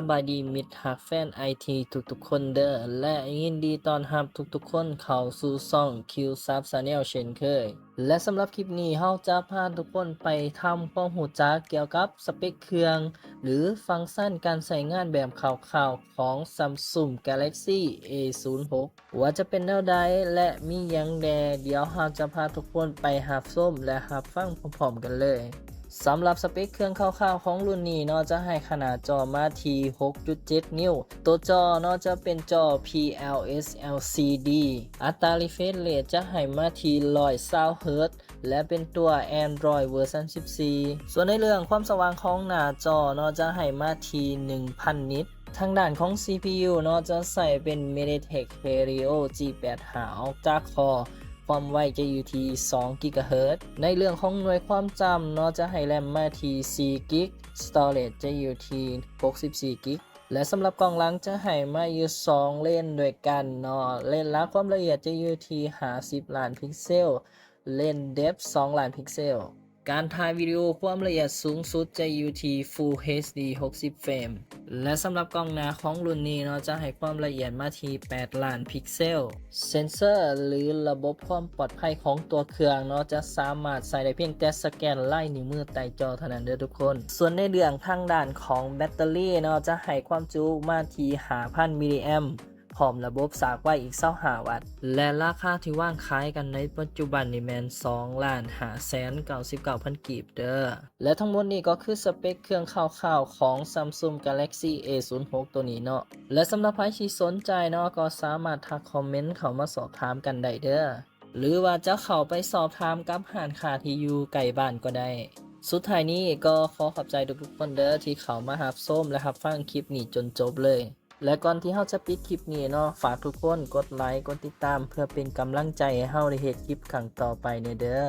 บายดีมิตรฮักแฟนไอทีทุกๆคนเด้อและยินดีต้อนรับทุกๆคนเข้าสู่ช่อง Q-Sub Channel เช่นเคยและสำหรับคลิปนี้เราจะพาทุกคนไปทำความรู้จักเกี่ยวกับสเปคเครื่องหรือฟังก์ชันการใช้งานแบบคร่าวๆของ Samsung Galaxy A06 ว่าจะเป็นแนวใดและมีหยังแดเดี๋ยวเราจะพาทุกคนไปรับชมและรับฟังพร้อมๆกันเลยสำหรับสเปคเครื่องคร่าวๆของรุ่นนี้เนาะจะให้ขนาดจอมาที่ 6.7 นิ้วตัวจอเนาะจะเป็นจอ PLS LCD อัตรา refresh rate จะให้มาที่120 Hz และเป็นตัว Android เวอร์ชัน14 ส่วนในเรื่องความสว่างของหน้าจอเนาะจะให้มาที่ 1000 นิตทางด้านของ CPU เนาะจะใส่เป็น MediaTek Helio G85 Octa-core ความไวจะอยู่ที่2 GHz ในเรื่องของหน่วยความจำเนาะจะให้แรมมาที่4 GB Storage จะอยู่ที่64 GB และสำหรับกล้องหลังจะให้มาอยู่2เลนด้วยกันเนาะเลนละความละเอียดจะอยู่ที่50ล้านพิกเซลเลนเดฟ2ล้านพิกเซลการถ่ายวิดีโอความละเอียดสูงสุดจะอยู่ที่ Full HD 60 เฟรมและสำหรับกล้องหน้าของรุ่นนี้เนาะจะให้ความละเอียดมาที่8ล้านพิกเซลเซนเซอร์หรือระบบความปลอดภัยของตัวเครื่องเนาะจะสามารถใส่ได้เพียงแต่สแกนลายนิ้วมือใต้จอเท่านั้นเด้อทุกคนส่วนในเรื่องทางด้านของแบตเตอรี่เนาะจะให้ความจุมาที่ 5,000 มิลลิแอมป์พร้อมระบบสากไว้อีก25วัตต์และราคาที่ว่างขายกันในปัจจุบันนี่แมน2,599,000 กีบเด้อและทั้งหมดนี้ก็คือสเปคเครื่องคร่าวๆของ Samsung Galaxy A06 ตัวนี้เนาะและสำหรับใครที่สนใจเนาะก็สามารถทักคอมเมนต์เข้ามาสอบถามกันได้เด้อหรือว่าจะเข้าไปสอบถามกับร้านค้าที่อยู่ใกล้บ้านก็ได้สุดท้ายนี้ก็ขอขอบใจทุกๆคนเด้อที่เข้ามารับชมและรับฟังคลิปนี้จนจบเลยและก่อนที่เราจะปิดคลิปนี้เนาะฝากทุกคนกดไลค์กดติดตามเพื่อเป็นกำลังใจให้เราได้เฮ็ดคลิปครั้งต่อไปเด้อ